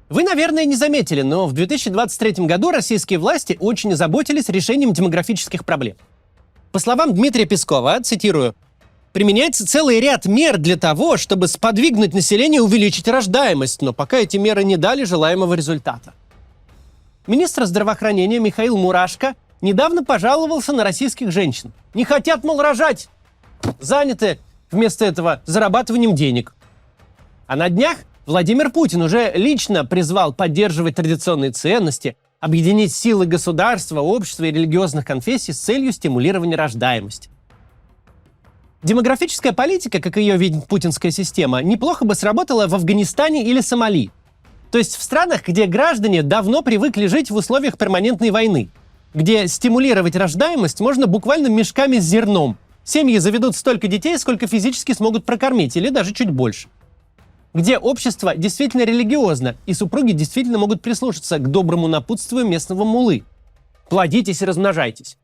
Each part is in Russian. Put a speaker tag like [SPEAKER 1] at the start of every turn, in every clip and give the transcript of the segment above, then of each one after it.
[SPEAKER 1] Вы, наверное, не заметили, но в 2023 году российские власти очень озаботились решением демографических проблем. По словам Дмитрия Пескова, цитирую, «применяется целый ряд мер для того, чтобы сподвигнуть население увеличить рождаемость, но пока эти меры не дали желаемого результата». Министр здравоохранения Михаил Мурашко недавно пожаловался на российских женщин. Не хотят, мол, рожать. Заняты вместо этого зарабатыванием денег. А на днях Владимир Путин уже лично призвал поддерживать традиционные ценности, объединить силы государства, общества и религиозных конфессий с целью стимулирования рождаемости. Демографическая политика, как ее видит путинская система, неплохо бы сработала в Афганистане или Сомали. То есть в странах, где граждане давно привыкли жить в условиях перманентной войны, где стимулировать рождаемость можно буквально мешками с зерном. Семьи заведут столько детей, сколько физически смогут прокормить, или даже чуть больше. Где общество действительно религиозно, и супруги действительно могут прислушаться к доброму напутствию местного муллы. Плодитесь и размножайтесь.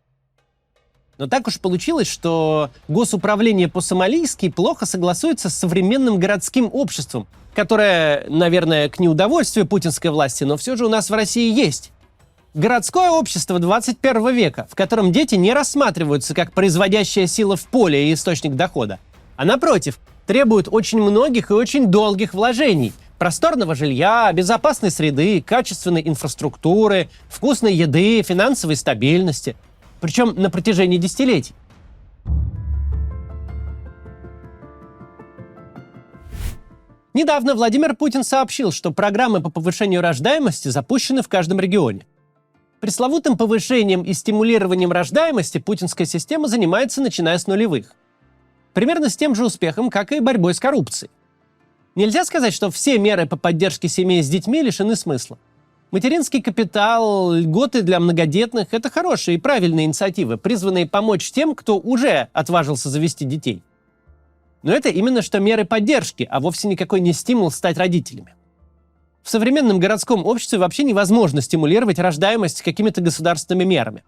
[SPEAKER 1] Но так уж получилось, что госуправление по-сомалийски плохо согласуется с современным городским обществом, которое, наверное, к неудовольствию путинской власти, но все же у нас в России есть. Городское общество 21 века, в котором дети не рассматриваются как производящая сила в поле и источник дохода, а напротив, требуют очень многих и очень долгих вложений. Просторного жилья, безопасной среды, качественной инфраструктуры, вкусной еды, финансовой стабильности. Причем на протяжении десятилетий. Недавно Владимир Путин сообщил, что программы по повышению рождаемости запущены в каждом регионе. Пресловутым повышением и стимулированием рождаемости путинская система занимается, начиная с нулевых. Примерно с тем же успехом, как и борьбой с коррупцией. Нельзя сказать, что все меры по поддержке семей с детьми лишены смысла. Материнский капитал, льготы для многодетных – это хорошие и правильные инициативы, призванные помочь тем, кто уже отважился завести детей. Но это именно что меры поддержки, а вовсе никакой не стимул стать родителями. В современном городском обществе вообще невозможно стимулировать рождаемость какими-то государственными мерами.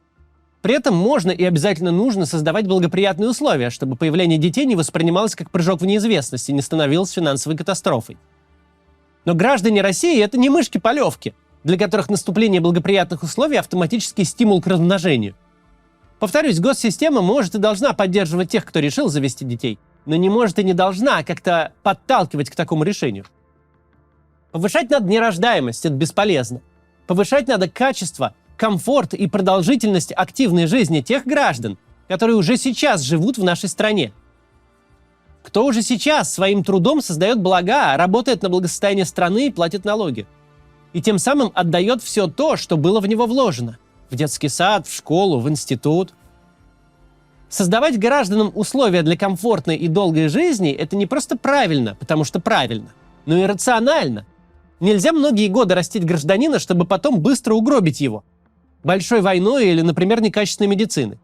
[SPEAKER 1] При этом можно и обязательно нужно создавать благоприятные условия, чтобы появление детей не воспринималось как прыжок в неизвестность и не становилось финансовой катастрофой. Но граждане России – это не мышки-полевки, для которых наступление благоприятных условий – автоматический стимул к размножению. Повторюсь, госсистема может и должна поддерживать тех, кто решил завести детей, но не может и не должна как-то подталкивать к такому решению. Повышать надо не рождаемость, это бесполезно. Повышать надо качество, комфорт и продолжительность активной жизни тех граждан, которые уже сейчас живут в нашей стране. Кто уже сейчас своим трудом создает блага, работает на благосостояние страны и платит налоги. И тем самым отдает все то, что было в него вложено. В детский сад, в школу, в институт. Создавать гражданам условия для комфортной и долгой жизни – это не просто правильно, потому что правильно, но и рационально. Нельзя многие годы растить гражданина, чтобы потом быстро угробить его. Большой войной или, например, некачественной медицины.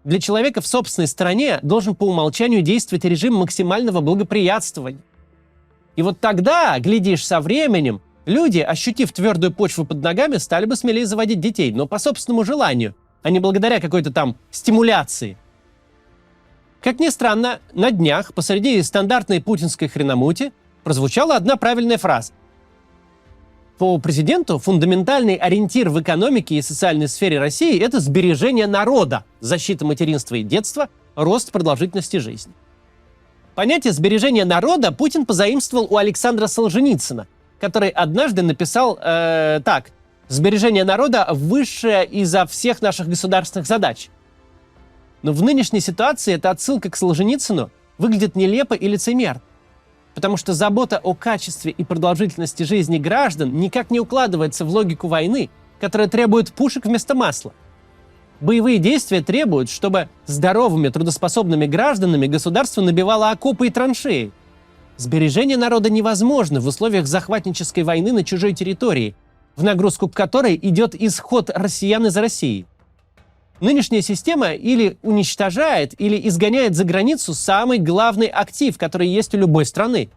[SPEAKER 1] Для человека в собственной стране должен по умолчанию действовать режим максимального благоприятствования. И вот тогда, глядишь, со временем, люди, ощутив твердую почву под ногами, стали бы смелее заводить детей, но по собственному желанию, а не благодаря какой-то там стимуляции. Как ни странно, на днях посреди стандартной путинской хреномути прозвучала одна правильная фраза. По президенту фундаментальный ориентир в экономике и социальной сфере России – это сбережение народа, защита материнства и детства, рост продолжительности жизни. Понятие сбережения народа Путин позаимствовал у Александра Солженицына, который однажды написал так: «Сбережение народа – высшее изо всех наших государственных задач». Но в нынешней ситуации эта отсылка к Солженицыну выглядит нелепо и лицемерно. Потому что забота о качестве и продолжительности жизни граждан никак не укладывается в логику войны, которая требует пушек вместо масла. Боевые действия требуют, чтобы здоровыми, трудоспособными гражданами государство набивало окопы и траншеи. Сбережение народа невозможно в условиях захватнической войны на чужой территории, в нагрузку к которой идет исход россиян из России. Нынешняя система или уничтожает, или изгоняет за границу самый главный актив, который есть у любой страны.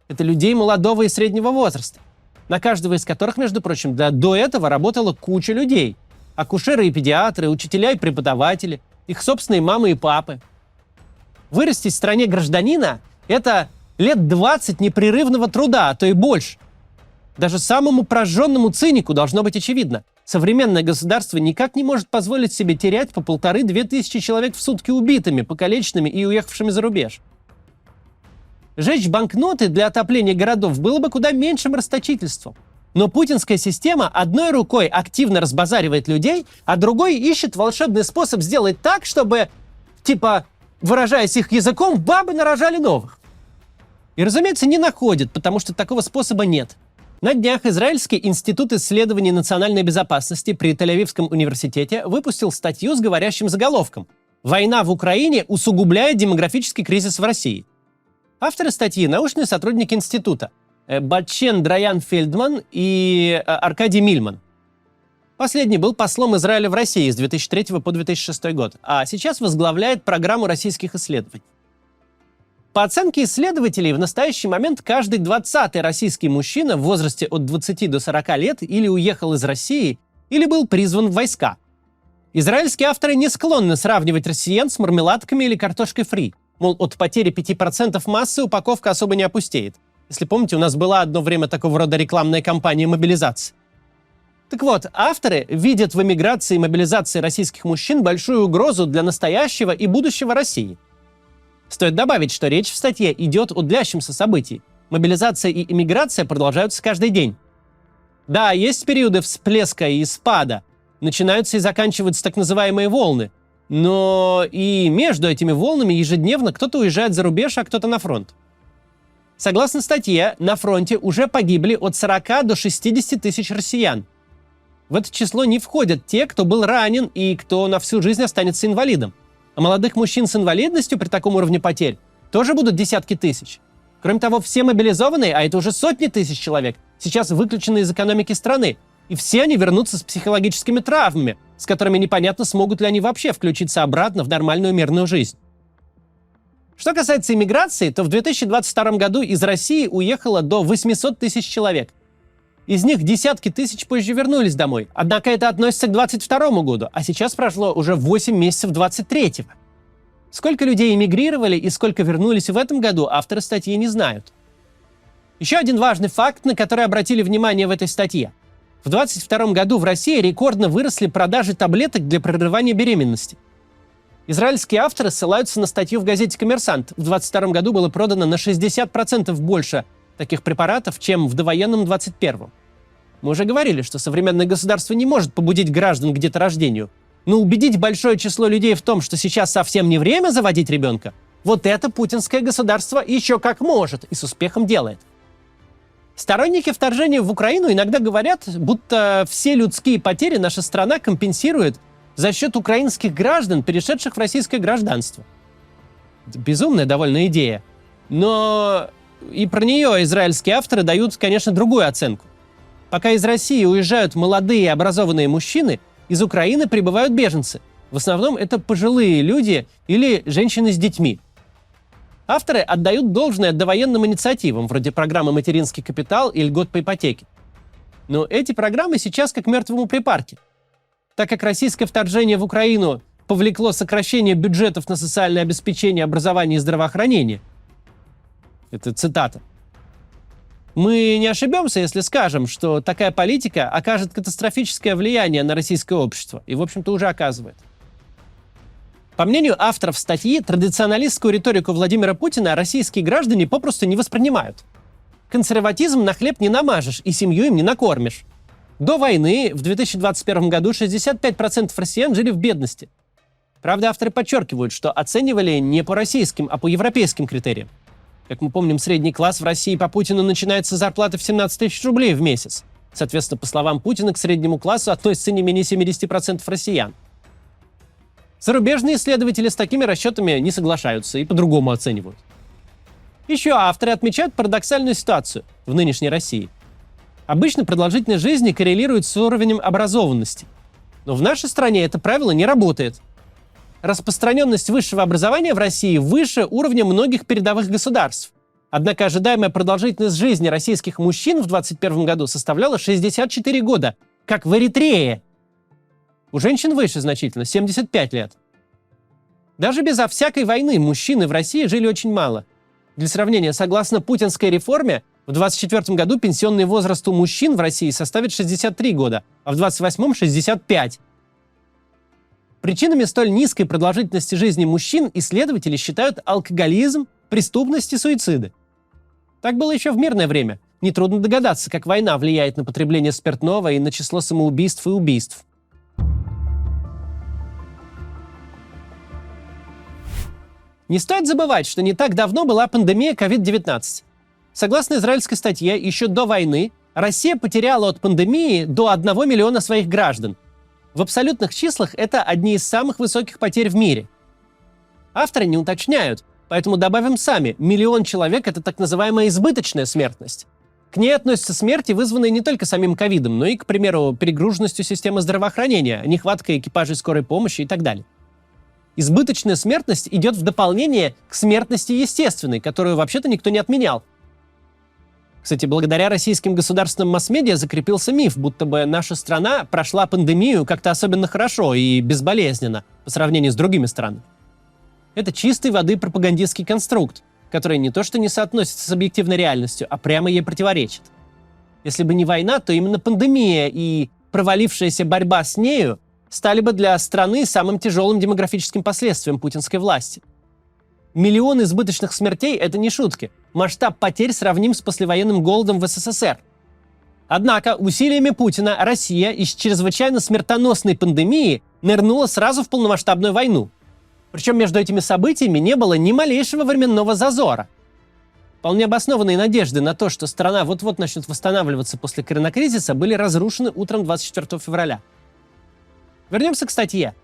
[SPEAKER 1] Это людей молодого и среднего возраста, на каждого из которых, между прочим, до этого работала куча людей. Акушеры и педиатры, учителя и преподаватели, их собственные мамы и папы. Вырастить в стране гражданина – это лет 20 непрерывного труда, а то и больше. Даже самому прожженному цинику должно быть очевидно. Современное государство никак не может позволить себе терять по 1500-2000 человек в сутки убитыми, покалеченными и уехавшими за рубеж. Сжечь банкноты для отопления городов было бы куда меньшим расточительством. Но путинская система одной рукой активно разбазаривает людей, а другой ищет волшебный способ сделать так, чтобы, выражаясь их языком, бабы нарожали новых. И, разумеется, не находит, потому что такого способа нет. На днях Израильский институт исследований национальной безопасности при Тель-Авивском университете выпустил статью с говорящим заголовком «Война в Украине усугубляет демографический кризис в России». Авторы статьи – научные сотрудники института Батчен Драян-Фельдман и Аркадий Мильман. Последний был послом Израиля в России с 2003 по 2006 год, а сейчас возглавляет программу российских исследований. По оценке исследователей, в настоящий момент каждый 20-й российский мужчина в возрасте от 20 до 40 лет или уехал из России, или был призван в войска. Израильские авторы не склонны сравнивать россиян с мармеладками или картошкой фри. Мол, от потери 5% массы упаковка особо не опустеет. Если помните, у нас была одно время такого рода рекламная кампания мобилизации. Так вот, авторы видят в эмиграции и мобилизации российских мужчин большую угрозу для настоящего и будущего России. Стоит добавить, что речь в статье идет о длящемся событии. Мобилизация и эмиграция продолжаются каждый день. Да, есть периоды всплеска и спада, начинаются и заканчиваются так называемые волны, но и между этими волнами ежедневно кто-то уезжает за рубеж, а кто-то на фронт. Согласно статье, на фронте уже погибли от 40 до 60 тысяч россиян. В это число не входят те, кто был ранен и кто на всю жизнь останется инвалидом. А молодых мужчин с инвалидностью при таком уровне потерь тоже будут десятки тысяч. Кроме того, все мобилизованные, а это уже сотни тысяч человек, сейчас выключены из экономики страны. И все они вернутся с психологическими травмами, с которыми непонятно, смогут ли они вообще включиться обратно в нормальную мирную жизнь. Что касается иммиграции, то в 2022 году из России уехало до 800 тысяч человек. Из них десятки тысяч позже вернулись домой. Однако это относится к 2022 году, а сейчас прошло уже 8 месяцев 2023. Сколько людей эмигрировали и сколько вернулись в этом году, авторы статьи не знают. Еще один важный факт, на который обратили внимание в этой статье. В 2022 году в России рекордно выросли продажи таблеток для прерывания беременности. Израильские авторы ссылаются на статью в газете «Коммерсант». В 2022 году было продано на 60% больше таких препаратов, чем в довоенном 2021. Мы уже говорили, что современное государство не может побудить граждан к деторождению. Но убедить большое число людей в том, что сейчас совсем не время заводить ребенка, вот это путинское государство еще как может и с успехом делает. Сторонники вторжения в Украину иногда говорят, будто все людские потери наша страна компенсирует за счет украинских граждан, перешедших в российское гражданство. Это безумная довольно идея. Но и про нее израильские авторы дают, конечно, другую оценку. Пока из России уезжают молодые и образованные мужчины, из Украины прибывают беженцы. В основном это пожилые люди или женщины с детьми. Авторы отдают должное довоенным инициативам, вроде программы «Материнский капитал» и льгот по ипотеке. Но эти программы сейчас как мертвому припарке. Так как российское вторжение в Украину повлекло сокращение бюджетов на социальное обеспечение, образование и здравоохранение, это цитата, мы не ошибемся, если скажем, что такая политика окажет катастрофическое влияние на российское общество, и, в общем-то, уже оказывает. По мнению авторов статьи, традиционалистскую риторику Владимира Путина российские граждане попросту не воспринимают. Консерватизм на хлеб не намажешь и семью им не накормишь. До войны в 2021 году 65% россиян жили в бедности. Правда, авторы подчеркивают, что оценивали не по российским, а по европейским критериям. Как мы помним, средний класс в России по Путину начинается с зарплаты в 17 тысяч рублей в месяц. Соответственно, по словам Путина, к среднему классу относится не менее 70% россиян. Зарубежные исследователи с такими расчетами не соглашаются и по-другому оценивают. Еще авторы отмечают парадоксальную ситуацию в нынешней России. Обычно продолжительность жизни коррелирует с уровнем образованности. Но в нашей стране это правило не работает. Распространенность высшего образования в России выше уровня многих передовых государств. Однако ожидаемая продолжительность жизни российских мужчин в 2021 году составляла 64 года, как в Эритрее. У женщин выше значительно, 75 лет. Даже безо всякой войны мужчины в России жили очень мало. Для сравнения, согласно путинской реформе, В 2024 году пенсионный возраст у мужчин в России составит 63 года, а в 2028 – 65. Причинами столь низкой продолжительности жизни мужчин исследователи считают алкоголизм, преступность и суициды. Так было еще в мирное время. Нетрудно догадаться, как война влияет на потребление спиртного и на число самоубийств и убийств. Не стоит забывать, что не так давно была пандемия COVID-19. Согласно израильской статье, еще до войны Россия потеряла от пандемии до 1 миллиона своих граждан. В абсолютных числах это одни из самых высоких потерь в мире. Авторы не уточняют, поэтому добавим сами: 1 миллион человек – это так называемая избыточная смертность. К ней относятся смерти, вызванные не только самим ковидом, но и, к примеру, перегруженностью системы здравоохранения, нехваткой экипажей скорой помощи и так далее. Избыточная смертность идет в дополнение к смертности естественной, которую вообще-то никто не отменял. Кстати, благодаря российским государственным масс-медиа закрепился миф, будто бы наша страна прошла пандемию как-то особенно хорошо и безболезненно по сравнению с другими странами. Это чистой воды пропагандистский конструкт, который не то что не соотносится с объективной реальностью, а прямо ей противоречит. Если бы не война, то именно пандемия и провалившаяся борьба с нею стали бы для страны самым тяжелым демографическим последствием путинской власти. Миллион избыточных смертей – это не шутки. Масштаб потерь сравним с послевоенным голодом в СССР. Однако усилиями Путина Россия из чрезвычайно смертоносной пандемии нырнула сразу в полномасштабную войну. Причем между этими событиями не было ни малейшего временного зазора. Вполне обоснованные надежды на то, что страна вот-вот начнет восстанавливаться после коронакризиса, были разрушены утром 24 февраля. Вернемся к статье.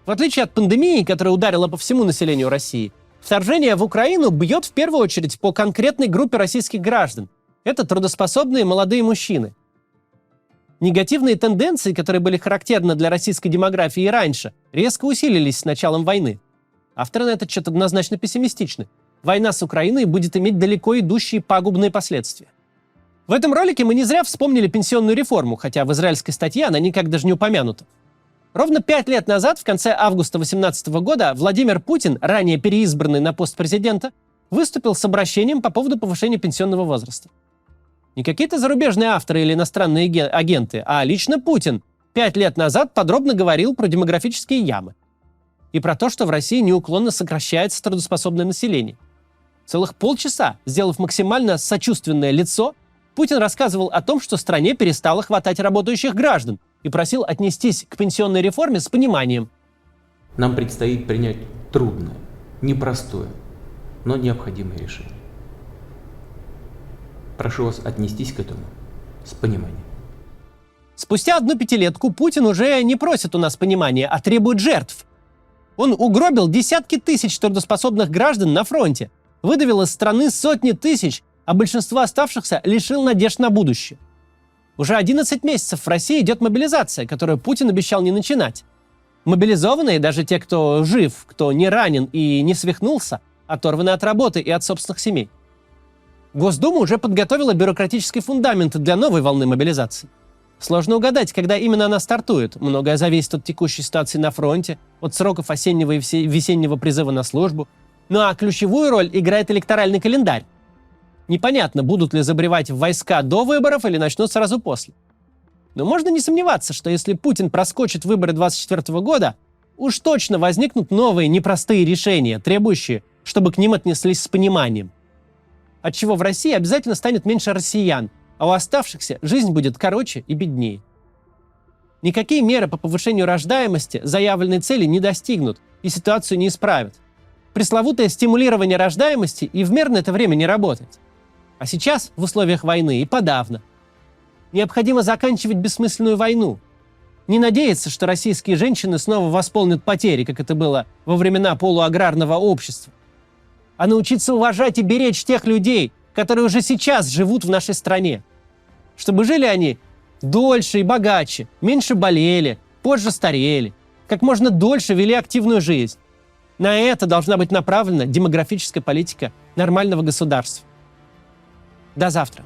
[SPEAKER 1] В отличие от пандемии, которая ударила по всему населению России, вторжение в Украину бьет в первую очередь по конкретной группе российских граждан. Это трудоспособные молодые мужчины. Негативные тенденции, которые были характерны для российской демографии и раньше, резко усилились с началом войны. Авторы на этот счет однозначно пессимистичны. Война с Украиной будет иметь далеко идущие пагубные последствия. В этом ролике мы не зря вспомнили пенсионную реформу, хотя в израильской статье она никак даже не упомянута. Ровно 5 лет назад, в конце августа 2018 года, Владимир Путин, ранее переизбранный на пост президента, выступил с обращением по поводу повышения пенсионного возраста. Не какие-то зарубежные авторы или иностранные агенты, а лично Путин 5 лет назад подробно говорил про демографические ямы и про то, что в России неуклонно сокращается трудоспособное население. Целых полчаса, сделав максимально сочувственное лицо, Путин рассказывал о том, что стране перестало хватать работающих граждан, и просил отнестись к пенсионной реформе с пониманием.
[SPEAKER 2] Нам предстоит принять трудное, непростое, но необходимое решение. Прошу вас отнестись к этому с пониманием.
[SPEAKER 1] Спустя 1 пятилетку Путин уже не просит у нас понимания, а требует жертв. Он угробил десятки тысяч трудоспособных граждан на фронте, выдавил из страны сотни тысяч, а большинство оставшихся лишил надежд на будущее. Уже 11 месяцев в России идет мобилизация, которую Путин обещал не начинать. Мобилизованные, даже те, кто жив, кто не ранен и не свихнулся, оторваны от работы и от собственных семей. Госдума уже подготовила бюрократический фундамент для новой волны мобилизации. Сложно угадать, когда именно она стартует. Многое зависит от текущей ситуации на фронте, от сроков осеннего и весеннего призыва на службу. Ну а ключевую роль играет электоральный календарь. Непонятно, будут ли забревать в войска до выборов или начнут сразу после. Но можно не сомневаться, что если Путин проскочит выборы 2024 года, уж точно возникнут новые непростые решения, требующие, чтобы к ним отнеслись с пониманием. Отчего в России обязательно станет меньше россиян, а у оставшихся жизнь будет короче и беднее. Никакие меры по повышению рождаемости заявленной цели не достигнут и ситуацию не исправят. Пресловутое стимулирование рождаемости и в мирное это время не работает. А сейчас, в условиях войны, и подавно. Необходимо заканчивать бессмысленную войну. Не надеяться, что российские женщины снова восполнят потери, как это было во времена полуаграрного общества. А научиться уважать и беречь тех людей, которые уже сейчас живут в нашей стране. Чтобы жили они дольше и богаче, меньше болели, позже старели, как можно дольше вели активную жизнь. На это должна быть направлена демографическая политика нормального государства. До завтра.